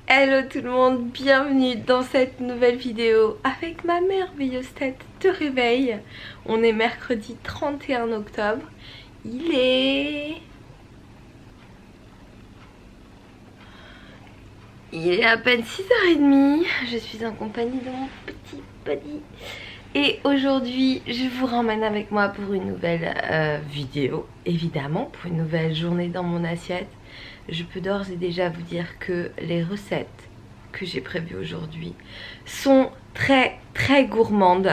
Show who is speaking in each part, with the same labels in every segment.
Speaker 1: Hello tout le monde, bienvenue dans cette nouvelle vidéo avec ma merveilleuse tête de réveil. On est mercredi 31 octobre. Il est à peine 6h30. Je suis en compagnie de mon petit buddy. Et aujourd'hui, je vous ramène avec moi pour une nouvelle vidéo, évidemment, pour une nouvelle journée dans mon assiette. Je peux d'ores et déjà vous dire que les recettes que j'ai prévues aujourd'hui sont très gourmandes.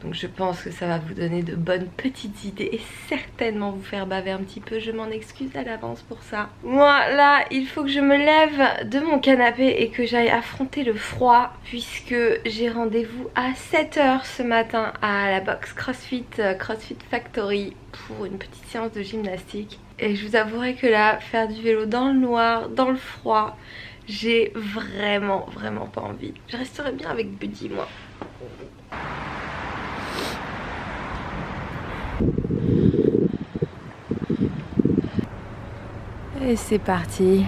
Speaker 1: Donc je pense que ça va vous donner de bonnes petites idées et certainement vous faire baver un petit peu. Je m'en excuse à l'avance pour ça. Moi là, il faut que je me lève de mon canapé et que j'aille affronter le froid, puisque j'ai rendez-vous à 7h ce matin à la box CrossFit Factory pour une petite séance de gymnastique. Et je vous avouerai que là, faire du vélo dans le noir, dans le froid, j'ai vraiment pas envie. Je resterai bien avec Buddy, moi. Et c'est parti.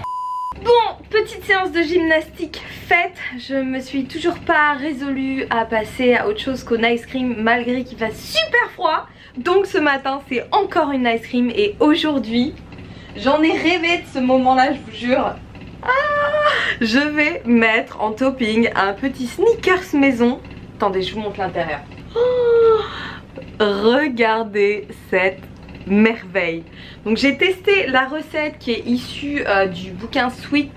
Speaker 1: Bon, petite séance de gymnastique faite. Je me suis toujours pas résolue à passer à autre chose qu'au ice cream malgré qu'il fasse super froid. Donc ce matin c'est encore une ice cream et aujourd'hui j'en ai rêvé de ce moment là, je vous jure. Je vais mettre en topping un petit Snickers maison. Attendez, je vous montre l'intérieur. Regardez cette merveille. Donc j'ai testé la recette qui est issue du bouquin Sweet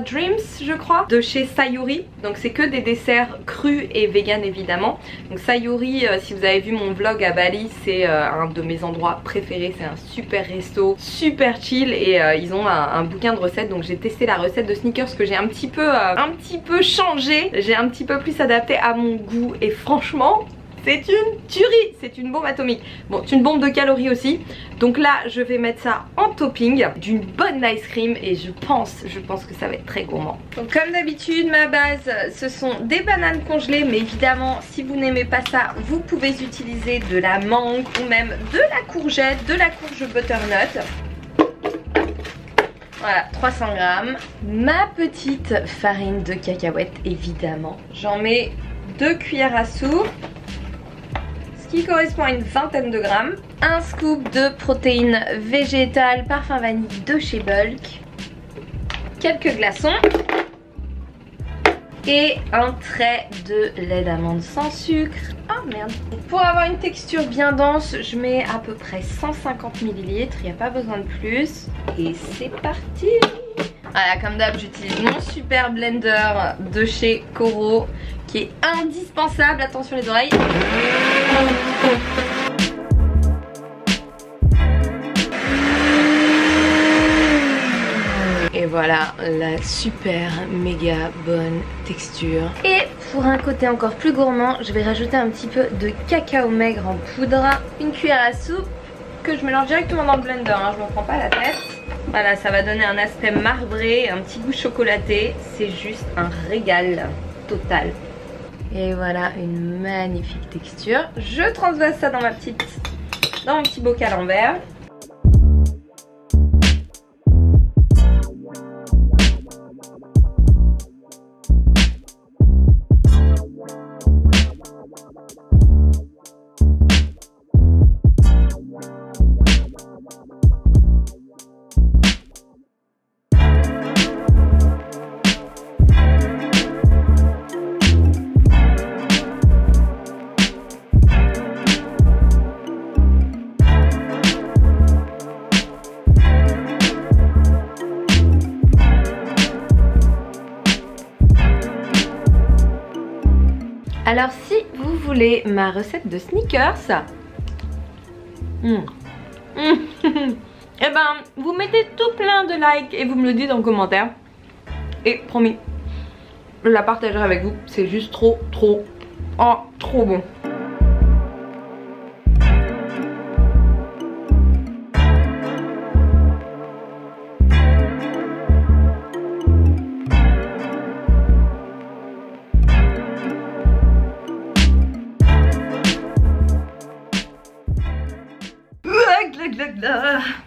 Speaker 1: Dreams, je crois, de chez Sayuri. Donc c'est que des desserts crus et vegan évidemment. Donc Sayuri, si vous avez vu mon vlog à Bali, c'est un de mes endroits préférés. C'est un super resto, super chill, et ils ont un bouquin de recettes. Donc j'ai testé la recette de Snickers que j'ai un petit peu changé. J'ai un petit peu plus adapté à mon goût et franchement c'est une tuerie, c'est une bombe atomique. Bon, c'est une bombe de calories aussi. Donc là, je vais mettre ça en topping d'une bonne ice cream et je pense que ça va être très gourmand. Donc comme d'habitude, ma base, ce sont des bananes congelées. Mais évidemment, si vous n'aimez pas ça, vous pouvez utiliser de la mangue ou même de la courgette, de la courge butternut. Voilà, 300 grammes. Ma petite farine de cacahuètes, évidemment. J'en mets 2 cuillères à soupe, qui correspond à une vingtaine de grammes. Un scoop de protéines végétales parfum vanille de chez Bulk. Quelques glaçons. Et un trait de lait d'amande sans sucre. Oh merde. Pour avoir une texture bien dense, je mets à peu près 150 ml. Il n'y a pas besoin de plus. Et c'est parti. Voilà, comme d'hab, j'utilise mon super blender de chez Coro, qui est indispensable. Attention les oreilles. Et voilà la super méga bonne texture. Et pour un côté encore plus gourmand, je vais rajouter un petit peu de cacao maigre en poudre. Une cuillère à soupe que je mélange directement dans le blender, hein, je ne me prends pas la tête. Voilà, ça va donner un aspect marbré, un petit goût chocolaté. C'est juste un régal total. Et voilà une magnifique texture. Je transvase ça dans mon petit bocal en verre. Alors si vous voulez ma recette de Snickers, eh ben vous mettez tout plein de likes et vous me le dites en commentaire. Et promis, je la partagerai avec vous. C'est juste trop bon.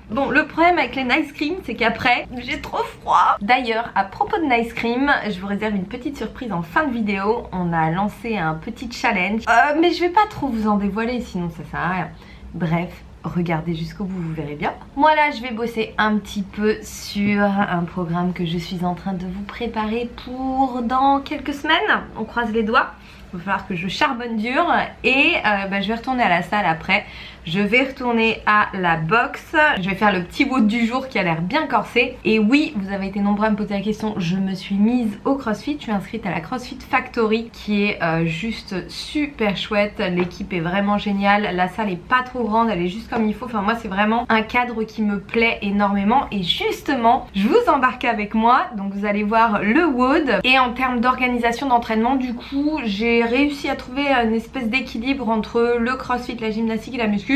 Speaker 1: Bon, le problème problème avec les Nice Cream, c'est qu'après j'ai trop froid. D'ailleurs, à propos de Nice Cream, je vous réserve une petite surprise en fin de vidéo. On a lancé un petit challenge, mais je vais pas trop vous en dévoiler, sinon ça sert à rien. Bref, regardez jusqu'au bout, vous verrez bien. Moi là, je vais bosser un petit peu sur un programme que je suis en train de vous préparer pour dans quelques semaines. On croise les doigts. Il va falloir que je charbonne dur et je vais retourner à la salle après. Je vais retourner à la boxe. Je vais faire le petit WOD du jour qui a l'air bien corsé. Et oui, vous avez été nombreux à me poser la question. Je me suis mise au CrossFit. Je suis inscrite à la CrossFit Factory qui est juste super chouette. L'équipe est vraiment géniale. La salle est pas trop grande. Elle est juste comme il faut. Enfin moi c'est vraiment un cadre qui me plaît énormément. Et justement, je vous embarque avec moi. Donc vous allez voir le WOD. Et en termes d'organisation d'entraînement, du coup, j'ai réussi à trouver une espèce d'équilibre entre le CrossFit, la gymnastique et la muscu.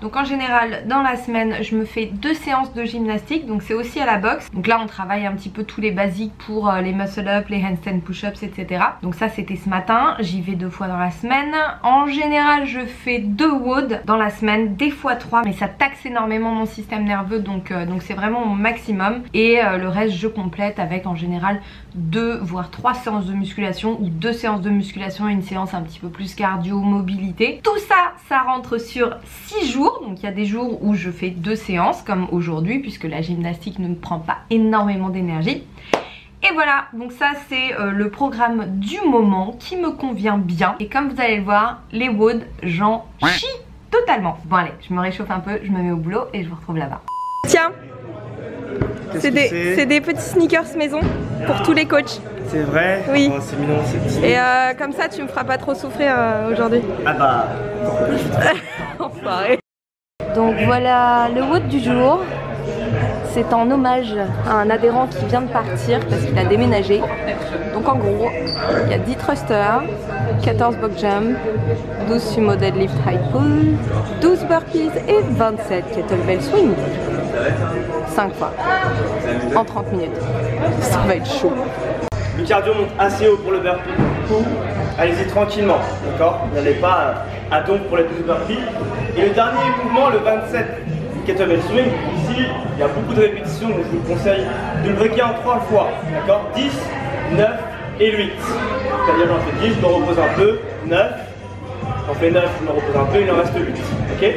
Speaker 1: Donc en général dans la semaine je me fais 2 séances de gymnastique, donc c'est aussi à la boxe. Donc là on travaille un petit peu tous les basiques pour les muscle up, les handstand push-ups, etc. Donc ça c'était ce matin, j'y vais 2 fois dans la semaine. En général je fais 2 WOD dans la semaine, des fois 3, mais ça taxe énormément mon système nerveux, donc c'est vraiment mon maximum. Et le reste je complète avec en général 2 voire 3 séances de musculation ou 2 séances de musculation et une séance un petit peu plus cardio, mobilité. Tout ça, ça rentre sur 6 jours, donc il y a des jours où je fais 2 séances comme aujourd'hui puisque la gymnastique ne me prend pas énormément d'énergie. Et voilà, donc ça c'est le programme du moment qui me convient bien. Et comme vous allez le voir, les WOD, j'en chie totalement. Bon allez, je me réchauffe un peu, je me mets au boulot et je vous retrouve là-bas. Tiens, c'est des petits sneakers maison pour tous les coachs.
Speaker 2: C'est vrai?
Speaker 1: Oui.
Speaker 2: Oh, c'est mignon, c'est petit.
Speaker 1: Et comme ça tu me feras pas trop souffrir aujourd'hui.
Speaker 2: Ah bah, encore plus.
Speaker 1: Enfoiré. Donc voilà le WOD du jour. C'est en hommage à un adhérent qui vient de partir parce qu'il a déménagé. Donc en gros, il y a 10 thrusters, 14 box jump, 12 sumo deadlift high pull, 12 burpees et 27 kettlebell swing. 5 fois en 30 minutes. Ça va être chaud.
Speaker 2: Le cardio monte assez haut pour le burpee. Allez-y tranquillement, d'accord? N'allez pas à donf pour les 12 burpees. Et le dernier mouvement, le 27 kettlebell swing, ici, il y a beaucoup de répétitions, donc je vous conseille de le breaker en 3 fois, d'accord? 10, 9 et 8. C'est-à-dire j'en fais 10, je me repose un peu, 9, j'en fais 9, je me repose un peu, il en reste 8, ok?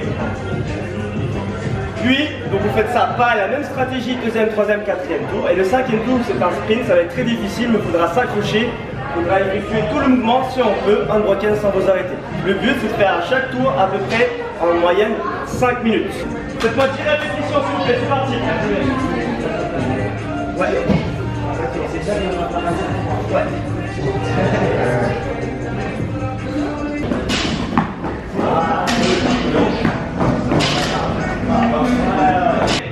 Speaker 2: Puis, donc vous faites ça, pareil, la même stratégie, 2e, 3e, 4e tour. Et le 5e tour, c'est un sprint, ça va être très difficile, mais il faudra s'accrocher, il faudra effectuer tout le mouvement, si on peut, unbroken sans vous arrêter. Le but, c'est de faire à chaque tour à peu près, en moyenne, 5 minutes. Faites-moi 10 répétitions, s'il vous plaît, c'est parti. Ouais. Ouais.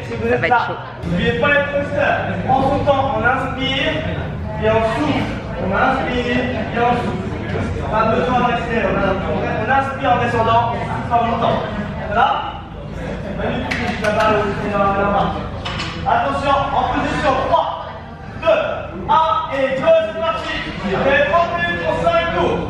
Speaker 2: Si vous êtes là, n'oubliez pas les thrusters. En son temps, on inspire et on souffle. On inspire et on souffle. Pas besoin de rester. On inspire en descendant, on souffle en montant. Là, magnifique, la balle au la marche. Attention, en position 3, 2, 1 et go, c'est parti. Vous avez 30 minutes pour 5 tours.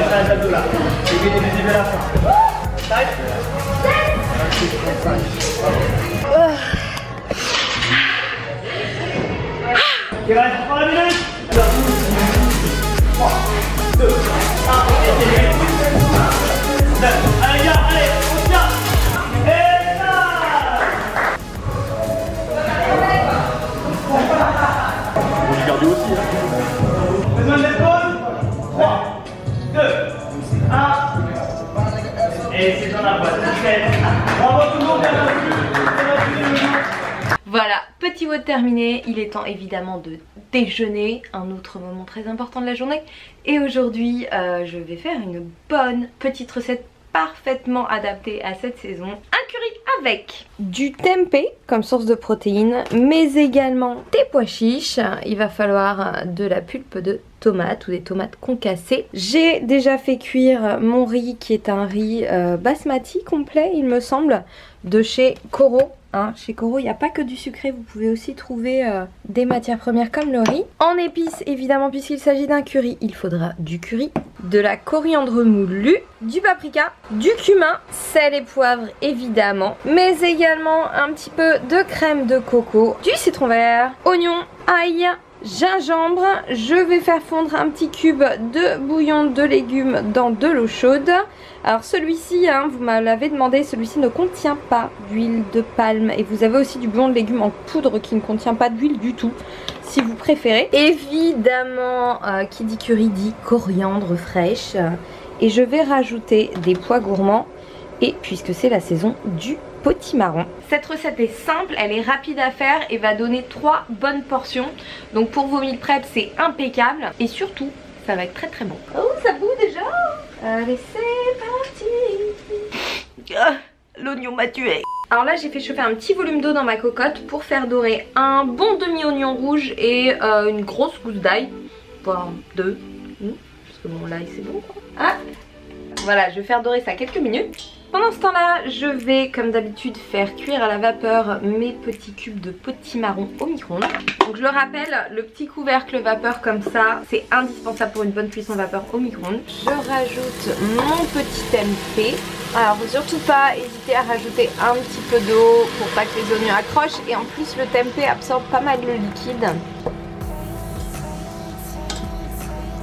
Speaker 2: ça les abdos là. Et mettez des yeux à la fin. Tac. Il reste 3 minutes. 3, 2, 1, allez gars, allez, on tient. Et ça.
Speaker 3: Bon, du cardio aussi, hein.
Speaker 2: Besoin d'épaule. 3, 2, 1. Et c'est dans la boîte. Bravo tout le monde,
Speaker 1: Voilà, petit vote terminé, il est temps évidemment de déjeuner, un autre moment très important de la journée. Et aujourd'hui, je vais faire une bonne petite recette parfaitement adaptée à cette saison. Un curry avec du tempeh comme source de protéines, mais également des pois chiches. Il va falloir de la pulpe de tomate ou des tomates concassées. J'ai déjà fait cuire mon riz qui est un riz basmati complet il me semble, de chez Coro. Hein, chez Coro, il n'y a pas que du sucré, vous pouvez aussi trouver des matières premières comme le riz. En épices, évidemment, puisqu'il s'agit d'un curry, il faudra du curry, de la coriandre moulue, du paprika, du cumin, sel et poivre évidemment, mais également un petit peu de crème de coco, du citron vert, oignon, ail, gingembre. Je vais faire fondre un petit cube de bouillon de légumes dans de l'eau chaude. Alors celui-ci, hein, vous me l'avez demandé, celui-ci ne contient pas d'huile de palme. Et vous avez aussi du bouillon de légumes en poudre qui ne contient pas d'huile du tout, si vous préférez. Évidemment, qui dit curry dit coriandre fraîche. Et je vais rajouter des pois gourmands. Et puisque c'est la saison du potimarron. Cette recette est simple, elle est rapide à faire et va donner 3 bonnes portions. Donc pour vos meal prep, c'est impeccable. Et surtout, ça va être très très bon. Oh, ça boue déjà. Allez, c'est parti. L'oignon m'a tué. Alors là, j'ai fait chauffer un petit volume d'eau dans ma cocotte pour faire dorer un bon demi-oignon rouge et une grosse gousse d'ail. Voire 2. Parce que bon, l'ail c'est bon quoi. Ah, voilà, je vais faire dorer ça quelques minutes. Pendant ce temps-là, je vais, comme d'habitude, faire cuire à la vapeur mes petits cubes de potimarron au micro-ondes. Donc je le rappelle, le petit couvercle vapeur comme ça, c'est indispensable pour une bonne cuisson vapeur au micro-ondes. Je rajoute mon petit tempeh. Alors faut surtout pas hésiter à rajouter un petit peu d'eau pour pas que les oignons accrochent. Et en plus, le tempeh absorbe pas mal le liquide.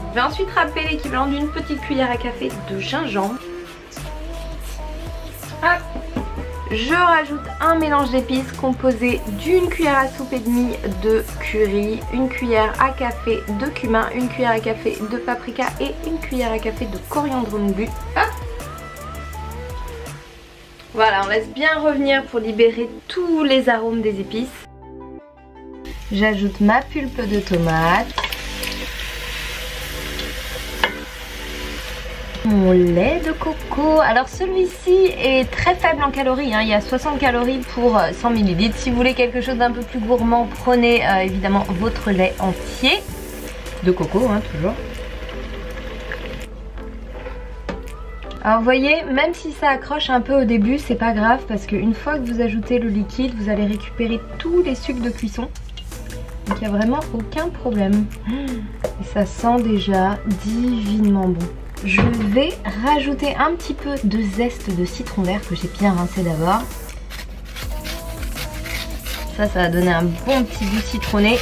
Speaker 1: Je vais ensuite râper l'équivalent d'une petite cuillère à café de gingembre. Hop. Je rajoute un mélange d'épices composé d'une cuillère à soupe et demie de curry, une cuillère à café de cumin, une cuillère à café de paprika et une cuillère à café de coriandre moulu. Hop. Voilà, on laisse bien revenir pour libérer tous les arômes des épices. J'ajoute ma pulpe de tomate. Mon lait de coco. Alors celui-ci est très faible en calories, hein. Il y a 60 calories pour 100 ml. Si vous voulez quelque chose d'un peu plus gourmand, prenez évidemment votre lait entier. De coco, hein, toujours. Alors vous voyez, même si ça accroche un peu au début, c'est pas grave parce qu'une fois que vous ajoutez le liquide, vous allez récupérer tous les sucs de cuisson. Donc il n'y a vraiment aucun problème. Et ça sent déjà divinement bon. Je vais rajouter un petit peu de zeste de citron vert que j'ai bien rincé d'abord. Ça va donner un bon petit goût citronné.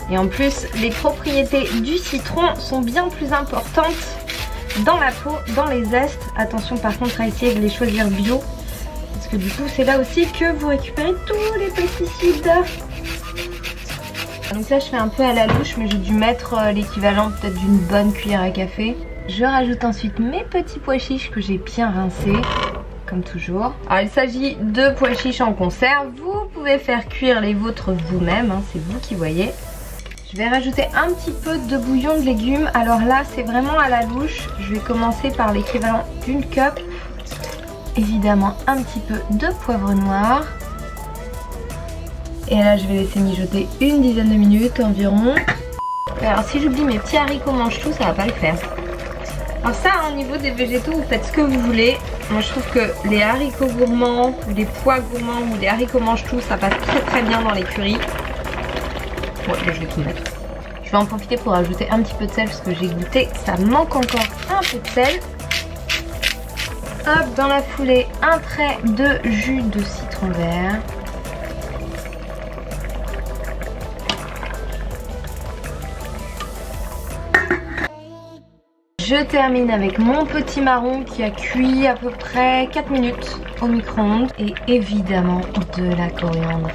Speaker 1: Et en plus, les propriétés du citron sont bien plus importantes dans la peau, dans les zestes. Attention par contre à essayer de les choisir bio. Parce que du coup, c'est là aussi que vous récupérez tous les pesticides. Donc là, je fais un peu à la louche, mais j'ai dû mettre l'équivalent peut-être d'une bonne cuillère à café. Je rajoute ensuite mes petits pois chiches que j'ai bien rincés, comme toujours. Alors il s'agit de pois chiches en conserve. Vous pouvez faire cuire les vôtres vous-même, hein, c'est vous qui voyez. Je vais rajouter un petit peu de bouillon de légumes. Alors là, c'est vraiment à la louche. Je vais commencer par l'équivalent d'une cup. Évidemment, un petit peu de poivre noir. Et là, je vais laisser mijoter une dizaine de minutes environ. Alors si j'oublie mes petits haricots mange-tout, ça va pas le faire. Alors ça, au niveau des végétaux, vous faites ce que vous voulez. Moi je trouve que les haricots gourmands, ou les pois gourmands, ou les haricots mange-tout, ça passe très très bien dans les currys. Ouais, je vais tout mettre. Je vais en profiter pour ajouter un petit peu de sel parce que j'ai goûté, ça manque encore un peu de sel. Hop, dans la foulée, un trait de jus de citron vert. Je termine avec mon petit marron qui a cuit à peu près 4 minutes au micro-ondes et évidemment de la coriandre.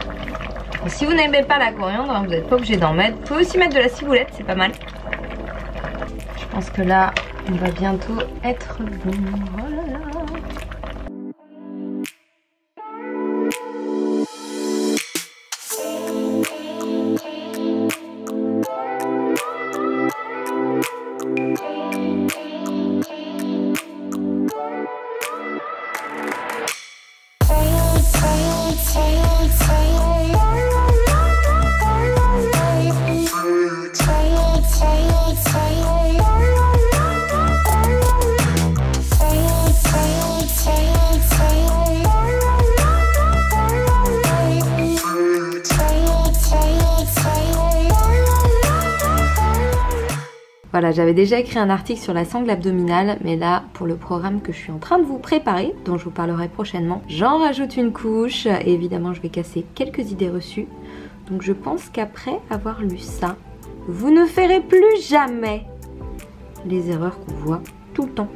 Speaker 1: Bon, si vous n'aimez pas la coriandre, hein, vous n'êtes pas obligé d'en mettre. Vous pouvez aussi mettre de la ciboulette, c'est pas mal. Je pense que là, on va bientôt être bon. Oh là là. Voilà, j'avais déjà écrit un article sur la sangle abdominale, mais là, pour le programme que je suis en train de vous préparer, dont je vous parlerai prochainement, j'en rajoute une couche, et évidemment je vais casser quelques idées reçues. Donc je pense qu'après avoir lu ça, vous ne ferez plus jamais les erreurs qu'on voit tout le temps.